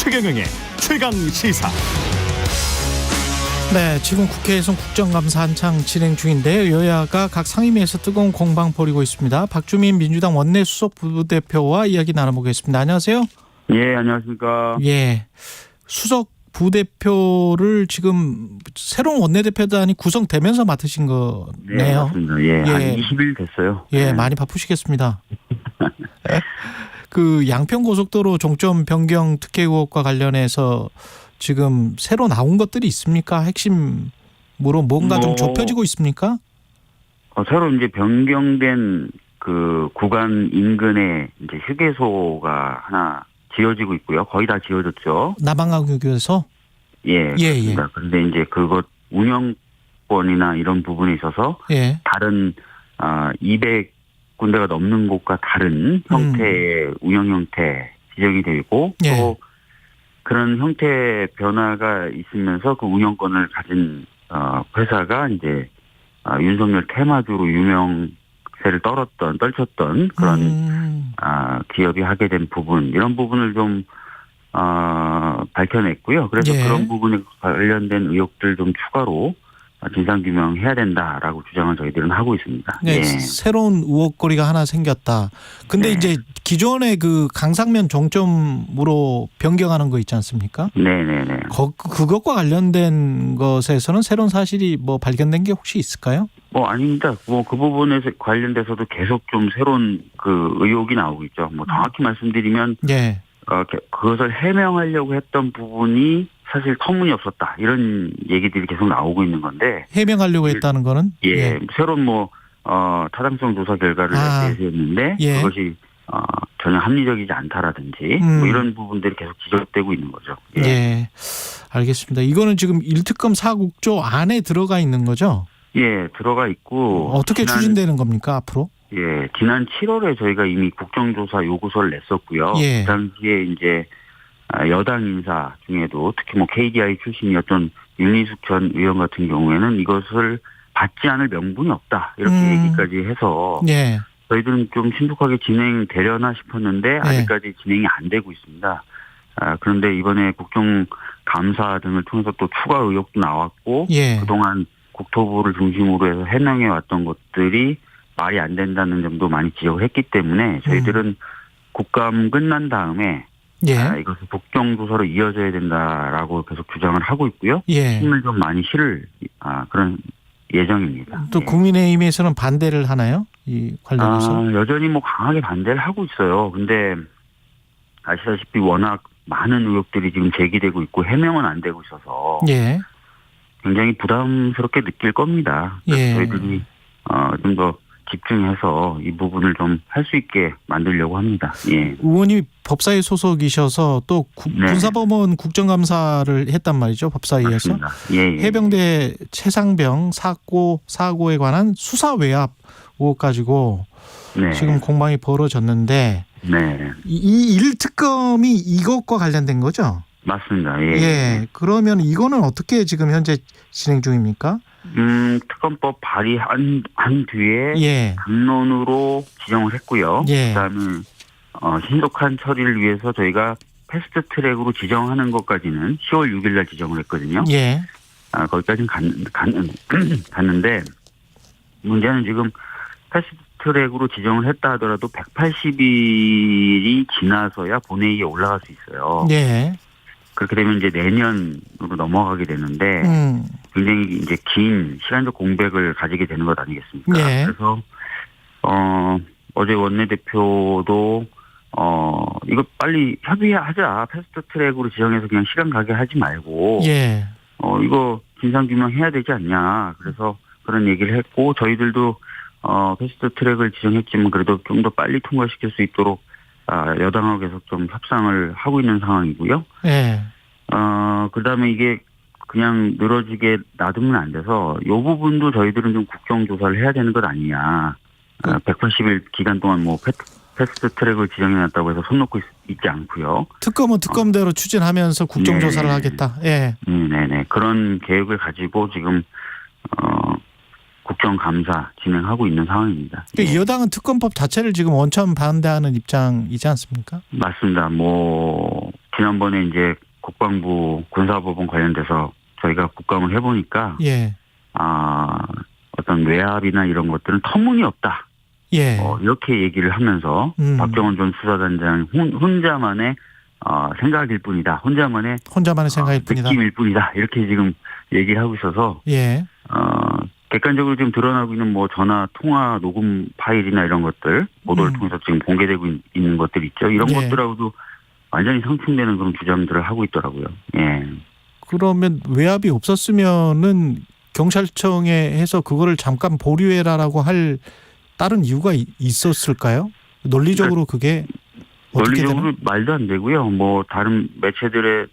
최경영의 최강 시사. 네, 지금 국회에서 국정감사 한창 진행 중인데요. 여야가 각 상임위에서 뜨거운 공방 벌이고 있습니다. 박주민 민주당 원내 수석 부대표와 이야기 나눠보겠습니다. 안녕하세요. 예, 안녕하십니까. 예, 수석 부대표를 지금 새로운 원내대표단이 구성되면서 맡으신 거네요. 네, 맞습니다. 예, 한 20일 됐어요. 예, 네. 많이 바쁘시겠습니다. 그 양평고속도로 종점 변경 특혜 의혹과 관련해서 지금 새로 나온 것들이 있습니까? 핵심으로 뭔가 좀 좁혀지고 있습니까? 새로 이제 변경된 그 구간 인근에 이제 휴게소가 하나 지어지고 있고요. 거의 다 지어졌죠. 남한강유교에서? 예. 예, 예. 그런데 이제 그것 운영권이나 이런 부분에 있어서 예. 다른 200군데가 넘는 곳과 다른 형태의 운영 형태 지정이 되고 예. 또 그런 형태 변화가 있으면서 그 운영권을 가진 회사가 이제 윤석열 테마주로 유명세를 떨쳤던 그런 기업이 하게 된 부분, 이런 부분을 좀 밝혀냈고요. 그래서 예. 그런 부분에 관련된 의혹들 좀 추가로 진상규명해야 된다라고 주장을 저희들은 하고 있습니다. 네, 예. 새로운 의혹거리가 하나 생겼다. 근데 네. 이제 기존의 그 강상면 종점으로 변경하는 거 있지 않습니까? 네네네. 그것과 관련된 것에서는 새로운 사실이 뭐 발견된 게 혹시 있을까요? 아닙니다. 그 부분에서 관련돼서도 계속 좀 새로운 그 의혹이 나오고 있죠. 정확히 말씀드리면, 예. 그것을 해명하려고 했던 부분이 사실 터무니없었다, 이런 얘기들이 계속 나오고 있는 건데. 해명하려고 했다는 거는? 예. 새로운 타당성 조사 결과를 내세웠는데, 예. 그것이 전혀 합리적이지 않다라든지, 이런 부분들이 계속 지적되고 있는 거죠. 예. 예. 알겠습니다. 이거는 지금 1특검 4국조 안에 들어가 있는 거죠? 예, 들어가 있고. 어떻게 추진되는 겁니까, 앞으로? 예, 지난 7월에 저희가 이미 국정조사 요구서를 냈었고요. 예. 그 당시에 이제 여당 인사 중에도 특히 KDI 출신이었던 윤희숙 전 의원 같은 경우에는 이것을 받지 않을 명분이 없다, 이렇게 얘기까지 해서. 예. 저희들은 좀 신속하게 진행되려나 싶었는데 아직까지 진행이 안 되고 있습니다. 그런데 이번에 국정감사 등을 통해서 또 추가 의혹도 나왔고, 예. 그동안 국토부를 중심으로 해서 해명해 왔던 것들이 말이 안 된다는 점도 많이 지적을 했기 때문에 저희들은 국감 끝난 다음에 예. 이것을 국정조사로 이어져야 된다라고 계속 주장을 하고 있고요. 예. 힘을 좀 많이 실을 그런 예정입니다. 또 국민의힘에서는 반대를 하나요? 이 관련해서? 여전히 강하게 반대를 하고 있어요. 근데 아시다시피 워낙 많은 의혹들이 지금 제기되고 있고 해명은 안 되고 있어서 예. 굉장히 부담스럽게 느낄 겁니다. 예. 저희들이 좀 더 집중해서 이 부분을 좀 할 수 있게 만들려고 합니다. 예. 의원이 법사위 소속이셔서 또 군사법원 국정감사를 했단 말이죠. 법사위에서. 맞습니다. 예. 해병대 최상병 사고에 관한 수사 외압 의혹 가지고 네. 지금 공방이 벌어졌는데 네. 이 1특검이 이것과 관련된 거죠? 맞습니다. 예. 예. 그러면 이거는 어떻게 지금 현재 진행 중입니까? 특검법 발의한 뒤에 예. 당론으로 지정을 했고요. 예. 그다음에 신속한 처리를 위해서 저희가 패스트 트랙으로 지정하는 것까지는 10월 6일 날 지정을 했거든요. 예. 거기까지는 갔는데 문제는 지금 패스트 트랙으로 지정을 했다 하더라도 180일이 지나서야 본회의에 올라갈 수 있어요. 예. 그렇게 되면 이제 내년으로 넘어가게 되는데 굉장히 이제 긴 시간적 공백을 가지게 되는 것 아니겠습니까? 예. 그래서 어제 원내대표도 이거 빨리 협의하자, 패스트 트랙으로 지정해서 그냥 시간 가게 하지 말고 예. 이거 진상규명해야 되지 않냐, 그래서 그런 얘기를 했고, 저희들도 패스트 트랙을 지정했지만 그래도 좀 더 빨리 통과시킬 수 있도록 여당하고 계속 좀 협상을 하고 있는 상황이고요. 예. 그다음에 이게 그냥 늘어지게 놔두면 안 돼서 이 부분도 저희들은 좀 국정조사를 해야 되는 것 아니냐. 180일 기간 동안 패스트 트랙을 지정해놨다고 해서 손 놓고 있지 않고요. 특검은 특검대로 추진하면서 국정조사를 하겠다. 예. 네네. 그런 계획을 가지고 지금 국정감사 진행하고 있는 상황입니다. 그러니까 여당은 특검법 자체를 지금 원천 반대하는 입장이지 않습니까? 맞습니다. 지난번에 이제 국방부 군사법원 관련돼서 저희가 국감을 해보니까 예. 어떤 외압이나 이런 것들은 터무니없다. 예. 이렇게 얘기를 하면서 박정원 전 수사단장 혼자만의 생각일 뿐이다. 혼자만의 생각일 뿐이다. 느낌일 뿐이다. 이렇게 지금 얘기를 하고 있어서 예. 객관적으로 지금 드러나고 있는 뭐 전화 통화 녹음 파일이나 이런 것들 보도를 통해서 지금 공개되고 있는 것들 있죠. 이런 예. 것들하고도 완전히 상충되는 그런 주장들을 하고 있더라고요. 예. 그러면 외압이 없었으면은 경찰청에 해서 그거를 잠깐 보류해라라고 할 다른 이유가 있었을까요? 논리적으로 그게 어떻게 되나? 논리적으로 말도 안 되고요. 뭐 다른 매체들을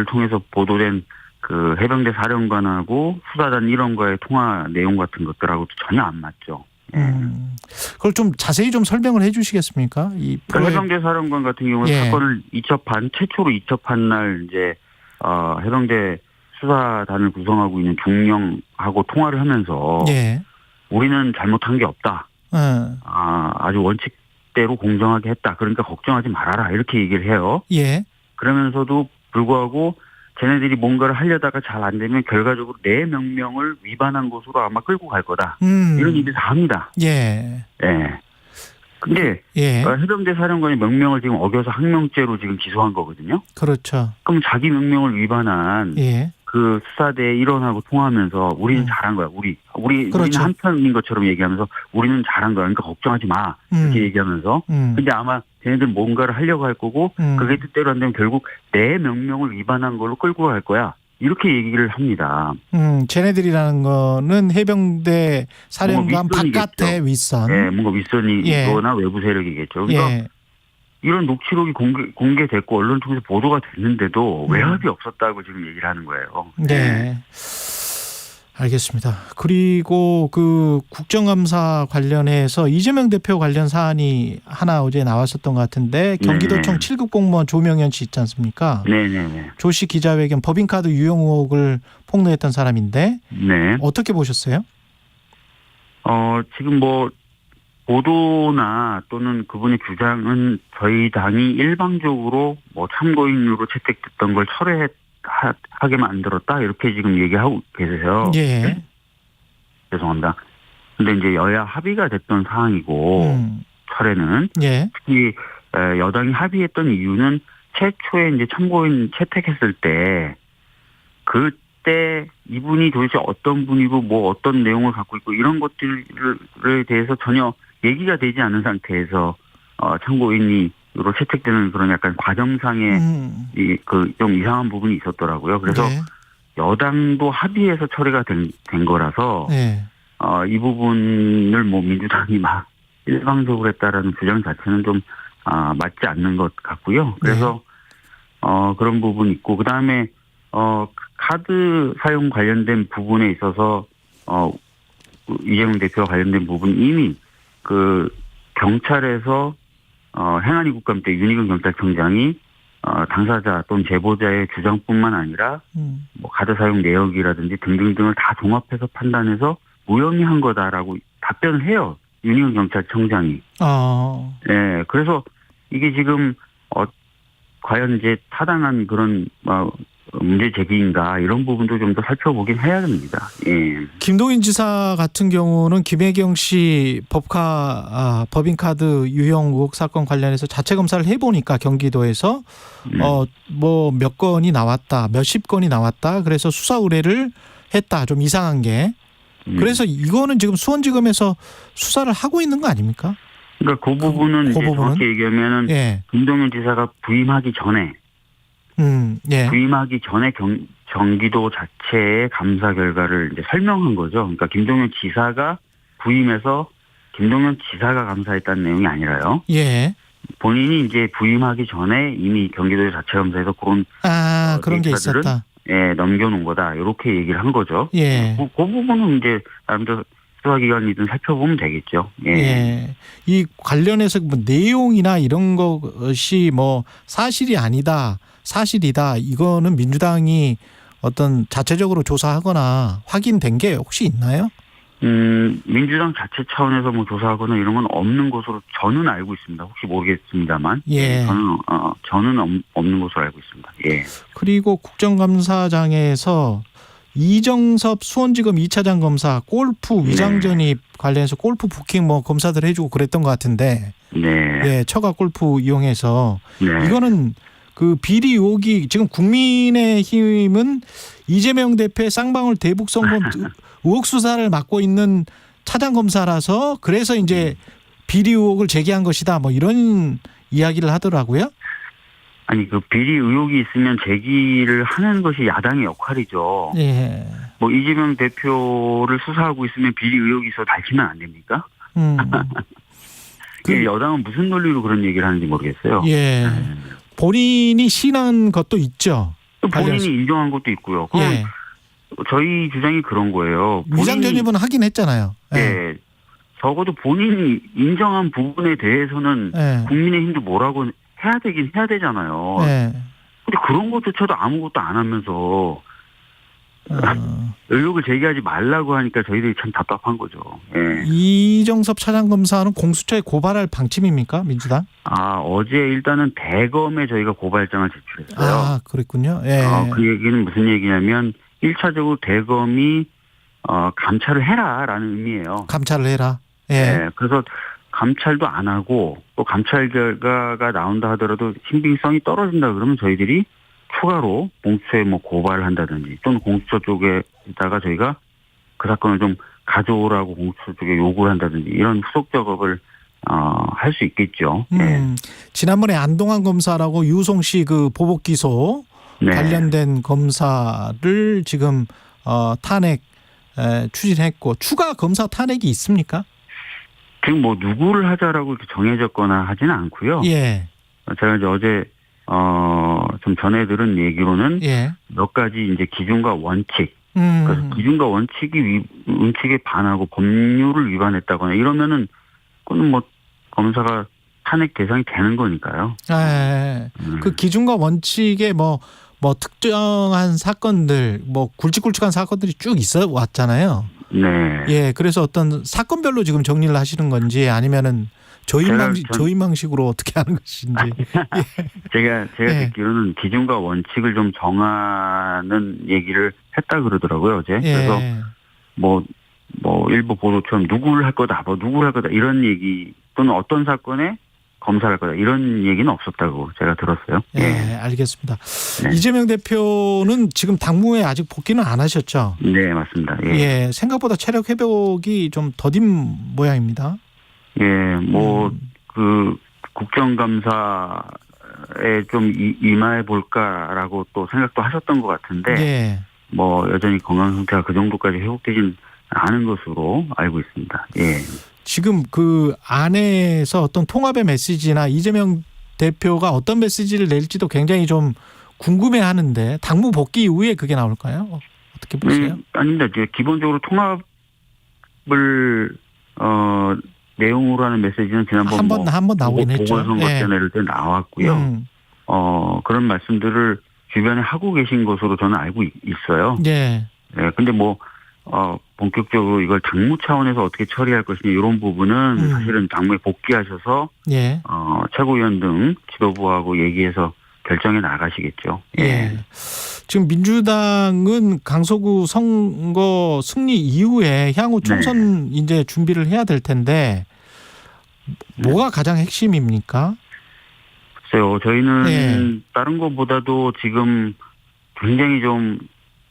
통해서 보도된 그 해병대 사령관하고 수사단 일원과의 통화 내용 같은 것들하고도 전혀 안 맞죠. 그걸 좀 자세히 좀 설명을 해주시겠습니까? 그러니까 해병대 사령관 같은 경우는 예. 사건을 최초로 이첩한 날 이제 해병대 수사단을 구성하고 있는 중령하고 통화를 하면서 예. 우리는 잘못한 게 없다. 아주 원칙대로 공정하게 했다. 그러니까 걱정하지 말아라. 이렇게 얘기를 해요. 예. 그러면서도 불구하고 쟤네들이 뭔가를 하려다가 잘 안 되면 결과적으로 내 명령을 위반한 것으로 아마 끌고 갈 거다. 이런 얘기를 다 합니다. 예. 예. 근데 예. 해병대 사령관의 명령을 지금 어겨서 항명죄로 지금 기소한 거거든요. 그렇죠. 그럼 자기 명령을 위반한 예. 그 수사대 일원하고 통화하면서 우리는 잘한 거야. 우리는 그렇죠. 한편인 것처럼 얘기하면서 우리는 잘한 거야. 그러니까 걱정하지 마. 이렇게 얘기하면서. 근데 아마 걔네들 뭔가를 하려고 할 거고 그게 뜻대로 안 되면 결국 내 명령을 위반한 걸로 끌고 갈 거야. 이렇게 얘기를 합니다. 쟤네들이라는 거는 해병대 사령관 바깥의 윗선. 예, 뭔가 윗선이거나 외부 세력이겠죠. 그러니까 예. 이런 녹취록이 공개됐고 언론을 통해서 보도가 됐는데도 외압이 없었다고 지금 얘기를 하는 거예요. 네. 알겠습니다. 그리고 그 국정감사 관련해서 이재명 대표 관련 사안이 하나 어제 나왔었던 것 같은데 경기도청 7급 공무원 조명현 씨 있지 않습니까? 네네네. 조 씨 기자회견 법인카드 유용 의혹을 폭로했던 사람인데 네. 어떻게 보셨어요? 지금 뭐 보도나 또는 그분의 주장은 저희 당이 일방적으로 뭐 참고인으로 채택됐던 걸 철회하게 만들었다 이렇게 지금 얘기하고 계세요. 예. 죄송합니다. 근데 이제 여야 합의가 됐던 사항이고 철회는 예. 특히 여당이 합의했던 이유는 최초에 이제 참고인 채택했을 때 그때 이분이 도대체 어떤 분이고 뭐 어떤 내용을 갖고 있고 이런 것들에 대해서 전혀 얘기가 되지 않은 상태에서 참고인으로 채택되는 그런 약간 과정상의 좀 이상한 부분이 있었더라고요. 그래서 네. 여당도 합의해서 처리가 된 거라서 네. 이 부분을 뭐 민주당이 막 일방적으로 했다라는 주장 자체는 좀 맞지 않는 것 같고요. 그래서 그런 부분이 있고 그다음에 카드 사용 관련된 부분에 있어서 이재명 대표와 관련된 부분 이미 그 경찰에서 행안위 국감 때 윤희근 경찰청장이 당사자 또는 제보자의 주장뿐만 아니라 뭐 카드 사용 내역이라든지 등등등을 다 종합해서 판단해서 무혐의한 거다라고 답변을 해요. 윤희근 경찰청장이. 네, 그래서 이게 지금 과연 이제 타당한 그런 문제 제기인가 이런 부분도 좀 더 살펴보긴 해야 됩니다. 예. 김동인 지사 같은 경우는 김혜경 씨 법인카드 유용 의혹 사건 관련해서 자체 검사를 해보니까 경기도에서 뭐 몇 건이 나왔다, 몇십 건이 나왔다. 그래서 수사 의뢰를 했다. 좀 이상한 게. 그래서 이거는 지금 수원지검에서 수사를 하고 있는 거 아닙니까? 그러니까 그 부분은 이제 정확히 얘기하면은 예. 김동연 지사가 부임하기 전에. 예. 부임하기 전에 경기도 자체의 감사 결과를 이제 설명한 거죠. 그러니까 김동연 지사가 부임해서 김동연 지사가 감사했다는 내용이 아니라요. 예. 본인이 이제 부임하기 전에 이미 경기도 자체 감사에서 그런 그런 게 있었다. 예, 넘겨놓은 거다. 이렇게 얘기를 한 거죠. 예. 그 부분은 이제 나름대로 수사기관이든 살펴보면 되겠죠. 예. 예. 이 관련해서 뭐 내용이나 이런 것이 뭐 사실이 아니다. 사실이다. 이거는 민주당이 어떤 자체적으로 조사하거나 확인된 게 혹시 있나요? 민주당 자체 차원에서 뭐 조사하거나 이런 건 없는 것으로 저는 알고 있습니다. 혹시 모르겠습니다만. 예. 저는 없는 것으로 알고 있습니다. 예. 그리고 국정감사장에서 이정섭 수원지검 2차장 검사 골프 위장 전입 관련해서 골프 부킹 뭐 검사들 해주고 그랬던 것 같은데, 네. 예, 처가 골프 이용해서 네. 이거는 그 비리 의혹이 지금 국민의힘은 이재명 대표의 쌍방울 대북 성범 의혹 수사를 맡고 있는 차장 검사라서 그래서 이제 비리 의혹을 제기한 것이다, 뭐 이런 이야기를 하더라고요. 아니, 그 비리 의혹이 있으면 제기를 하는 것이 야당의 역할이죠. 예. 뭐 이재명 대표를 수사하고 있으면 비리 의혹이 있어 밝히면 안 됩니까? 그 여당은 무슨 논리로 그런 얘기를 하는지 모르겠어요. 예. 본인이 신한 것도 있죠. 또 본인이 인정한 것도 있고요. 그럼 예. 저희 주장이 그런 거예요. 위장 전입은 하긴 했잖아요. 예. 예. 적어도 본인이 인정한 부분에 대해서는 예. 국민의힘도 뭐라고 해야 되긴 해야 되잖아요. 예. 근데 그런 것조차도 아무것도 안 하면서 의혹을 제기하지 말라고 하니까 저희들이 참 답답한 거죠. 예. 이정섭 차장검사는 공수처에 고발할 방침입니까, 민주당? 어제 일단은 대검에 저희가 고발장을 제출했어요. 아, 그랬군요. 예. 그 얘기는 무슨 얘기냐면 1차적으로 대검이 감찰을 해라라는 의미예요. 감찰을 해라. 예. 네, 그래서 감찰도 안 하고 또 감찰 결과가 나온다 하더라도 신빙성이 떨어진다 그러면 저희들이 추가로 공수처에 뭐 고발을 한다든지 또는 공수처 쪽에다가 저희가 그 사건을 좀 가져오라고 공수처 쪽에 요구를 한다든지 이런 후속 작업을 할 수 있겠죠. 네. 지난번에 안동환 검사라고 유송 씨 그 보복 기소 네. 관련된 검사를 지금 탄핵 추진했고 추가 검사 탄핵이 있습니까? 지금 뭐 누구를 하자라고 이렇게 정해졌거나 하지는 않고요. 예. 제가 이제 어제 좀 전해 들은 얘기로는 예. 몇 가지 이제 기준과 원칙, 그래서 기준과 원칙에 반하고 법률을 위반했다거나 이러면은 그건 뭐 검사가 탄핵 대상이 되는 거니까요. 예. 그 기준과 원칙에 뭐 특정한 사건들, 뭐 굵직굵직한 사건들이 쭉 있어 왔잖아요. 네. 예. 그래서 어떤 사건별로 지금 정리를 하시는 건지 아니면은 저인방식으로 어떻게 하는 것인지. 제가 예. 듣기로는 기준과 원칙을 좀 정하는 얘기를 했다 그러더라고요, 어제. 예. 그래서 뭐 일부 보도처럼 누구를 할 거다, 이런 얘기 또는 어떤 사건에 검사할 거다 이런 얘기는 없었다고 제가 들었어요. 예, 알겠습니다. 네. 이재명 대표는 지금 당무에 아직 복귀는 안 하셨죠? 네, 맞습니다. 예. 예, 생각보다 체력 회복이 좀 더딘 모양입니다. 예, 그 국정감사에 좀 임해 볼까라고 또 생각도 하셨던 것 같은데, 예. 뭐 여전히 건강 상태가 그 정도까지 회복되진 않은 것으로 알고 있습니다. 예. 지금 그 안에서 어떤 통합의 메시지나 이재명 대표가 어떤 메시지를 낼지도 굉장히 좀 궁금해하는데 당무 복귀 이후에 그게 나올까요? 어떻게 보세요? 아닙니다. 이제 기본적으로 통합을 내용으로 하는 메시지는 지난번 한 번 나오긴 했죠. 보궐선거 때 이럴 때 나왔고요. 그런 말씀들을 주변에 하고 계신 것으로 저는 알고 있어요. 예. 네, 근데 본격적으로 이걸 당무 차원에서 어떻게 처리할 것이냐 이런 부분은 사실은 당무에 복귀하셔서 예. 최고위원 등 지도부하고 얘기해서 결정해 나가시겠죠. 예. 예. 지금 민주당은 강서구 선거 승리 이후에 향후 총선 이제 준비를 해야 될 텐데 뭐가 가장 핵심입니까? 글쎄요. 저희는 다른 것보다도 지금 굉장히 좀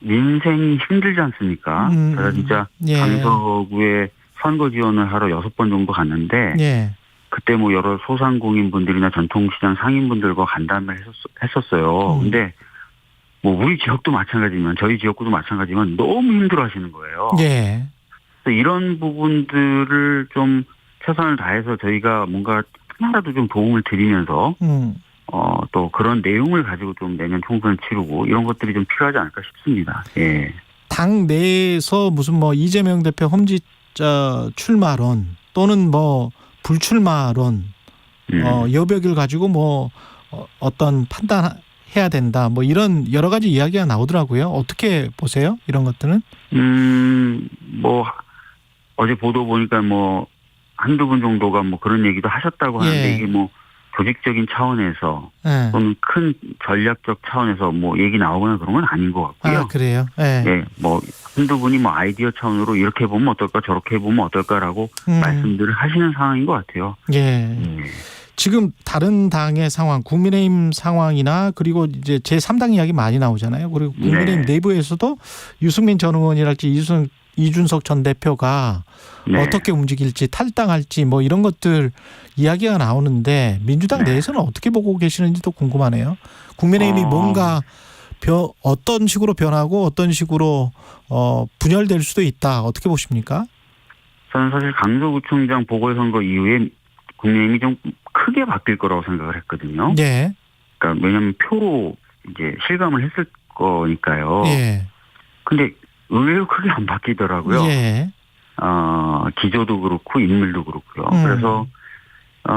민생이 힘들지 않습니까? 제가 진짜 강서구에 선거 지원을 하러 6번 정도 갔는데 그때 뭐 여러 소상공인분들이나 전통시장 상인분들과 간담회를 했었어요. 근데 뭐 우리 지역도 마찬가지지만 저희 지역구도 마찬가지지만 너무 힘들어하시는 거예요. 예. 그래서 이런 부분들을 좀 최선을 다해서 저희가 뭔가 하나라도 좀 도움을 드리면서 또 그런 내용을 가지고 좀 내년 총선을 치르고 이런 것들이 좀 필요하지 않을까 싶습니다. 예. 당 내에서 무슨 이재명 대표 험지자 출마론 또는 불출마론 여백을 가지고 어떤 판단해야 된다 이런 여러 가지 이야기가 나오더라고요. 어떻게 보세요? 이런 것들은? 어제 보도 보니까 뭐 한두 분 정도가 뭐 그런 얘기도 하셨다고 하는데 예. 이게 뭐 조직적인 차원에서 예. 또는 큰 전략적 차원에서 뭐 얘기 나오거나 그런 건 아닌 것 같고요. 아, 그래요? 예. 예, 뭐 한두 분이 뭐 아이디어 차원으로 이렇게 해보면 어떨까 저렇게 해보면 어떨까라고 말씀들을 하시는 상황인 것 같아요. 예. 지금 다른 당의 상황, 국민의힘 상황이나 그리고 이제 제3당 이야기 많이 나오잖아요. 그리고 국민의힘 네. 내부에서도 유승민 전 의원이랄지 이준석 전 대표가 네. 어떻게 움직일지 탈당할지 뭐 이런 것들 이야기가 나오는데 민주당 네. 내에서는 어떻게 보고 계시는지도 궁금하네요. 국민의힘이 뭔가 어떤 식으로 변하고 어떤 식으로 분열될 수도 있다. 어떻게 보십니까? 저는 사실 강서구청장 보궐선거 이후에 국민의힘이 좀 크게 바뀔 거라고 생각을 했거든요. 예. 그러니까 왜냐하면 표로 이제 실감을 했을 거니까요. 예. 근데 의외로 크게 안 바뀌더라고요. 예. 기조도 그렇고 인물도 그렇고요. 그래서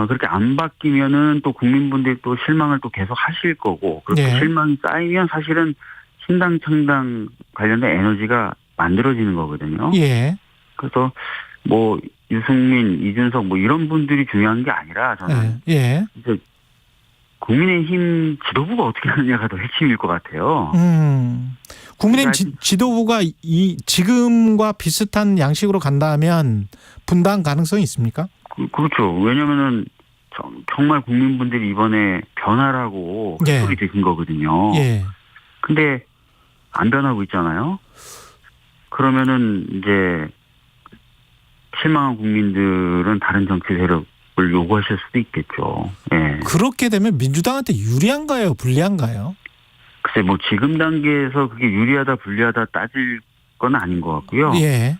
그렇게 안 바뀌면은 또 국민분들이 또 실망을 또 계속 하실 거고 그렇게 예. 실망이 쌓이면 사실은 신당 창당 관련된 에너지가 만들어지는 거거든요. 예. 그래서 뭐 유승민, 이준석 뭐 이런 분들이 중요한 게 아니라 저는 예. 이제 국민의힘 지도부가 어떻게 하느냐가 더 핵심일 것 같아요. 국민의힘 지도부가 이 지금과 비슷한 양식으로 간다면 분당 가능성이 있습니까? 그렇죠. 왜냐면은 정말 국민분들이 이번에 변화라고 예. 소리 드신 거거든요. 예. 근데 안 변하고 있잖아요. 그러면은 이제 실망한 국민들은 다른 정치 세력을 요구하실 수도 있겠죠. 예. 그렇게 되면 민주당한테 유리한가요, 불리한가요? 글쎄 뭐 지금 단계에서 그게 유리하다 불리하다 따질 건 아닌 것 같고요. 예.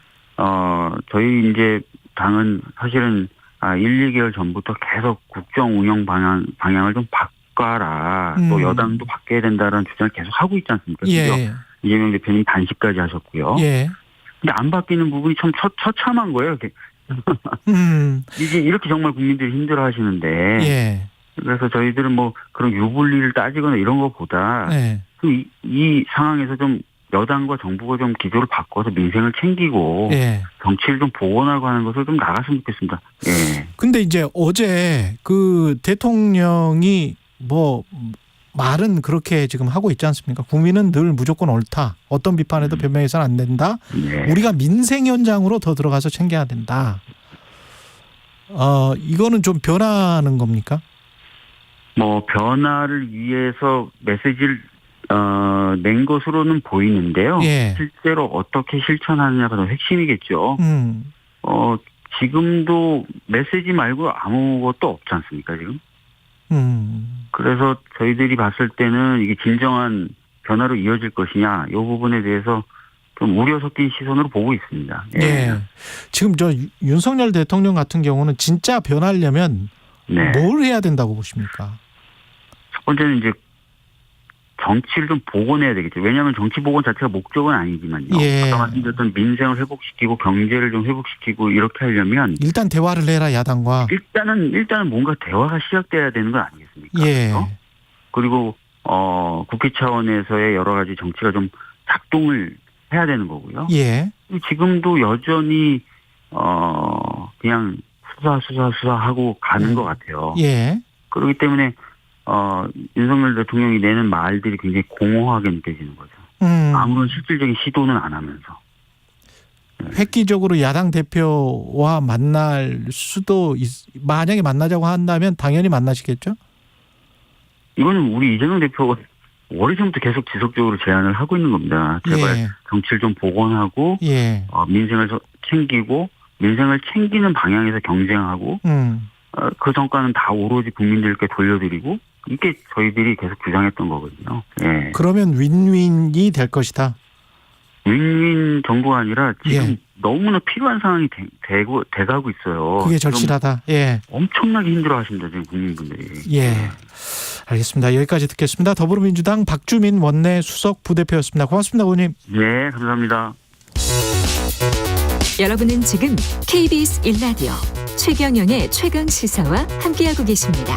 저희 이제 당은 사실은 1, 2개월 전부터 계속 국정 운영 방향을 좀 바꿔라. 또 여당도 바뀌어야 된다는 주장을 계속 하고 있지 않습니까? 예. 이재명 대표님 단식까지 하셨고요. 예. 근데 안 바뀌는 부분이 참 처참한 거예요. 이게 이렇게 정말 국민들이 힘들어 하시는데. 예. 그래서 저희들은 뭐 그런 유불리를 따지거나 이런 것보다 예. 이 상황에서 좀 여당과 정부가 좀 기조를 바꿔서 민생을 챙기고 예. 정치를 좀 복원하고 하는 것을 좀 나갔으면 좋겠습니다. 예. 근데 이제 어제 그 대통령이 뭐 말은 그렇게 지금 하고 있지 않습니까? 국민은 늘 무조건 옳다. 어떤 비판에도 변명해서는 안 된다. 네. 우리가 민생 현장으로 더 들어가서 챙겨야 된다. 이거는 좀 변하는 겁니까? 뭐 변화를 위해서 메시지를 낸 것으로는 보이는데요. 예. 실제로 어떻게 실천하느냐가 더 핵심이겠죠. 지금도 메시지 말고 아무것도 없지 않습니까, 지금? 그래서 저희들이 봤을 때는 이게 진정한 변화로 이어질 것이냐, 이 부분에 대해서 좀 우려 섞인 시선으로 보고 있습니다. 예. 예. 지금 저 윤석열 대통령 같은 경우는 진짜 변하려면 네. 뭘 해야 된다고 보십니까? 첫 번째는 이제 정치를 좀 복원해야 되겠죠. 왜냐하면 정치 복원 자체가 목적은 아니지만요. 예. 아까 말씀드렸던 민생을 회복시키고 경제를 좀 회복시키고 이렇게 하려면 일단 대화를 해라, 야당과. 일단은 뭔가 대화가 시작돼야 되는 거 아니겠습니까? 예. 그렇죠? 그리고 국회 차원에서의 여러 가지 정치가 좀 작동을 해야 되는 거고요. 예. 지금도 여전히 그냥 수사하고 가는 것 같아요. 예. 그렇기 때문에 윤석열 대통령이 내는 말들이 굉장히 공허하게 느껴지는 거죠. 아무런 실질적인 시도는 안 하면서. 획기적으로 야당 대표와 만날 수도 만약에 만나자고 한다면 당연히 만나시겠죠? 이거는 우리 이재명 대표가 오래전부터 계속 지속적으로 제안을 하고 있는 겁니다. 제발 예. 정치를 좀 복원하고 예. 민생을 챙기고 민생을 챙기는 방향에서 경쟁하고 그 성과는 다 오로지 국민들께 돌려드리고 이게 저희들이 계속 주장했던 거거든요. 예. 그러면 윈윈이 될 것이다. 윈윈 정도가 아니라 지금 예. 너무나 필요한 상황이 돼가고 있어요. 그게 절실하다. 예. 엄청나게 힘들어하십니다. 지금 국민분들이. 예. 알겠습니다. 여기까지 듣겠습니다. 더불어민주당 박주민 원내 수석 부대표였습니다. 고맙습니다, 의원님. 네, 감사합니다. 여러분은 지금 KBS 1라디오 최경영의 최강 시사와 함께하고 계십니다.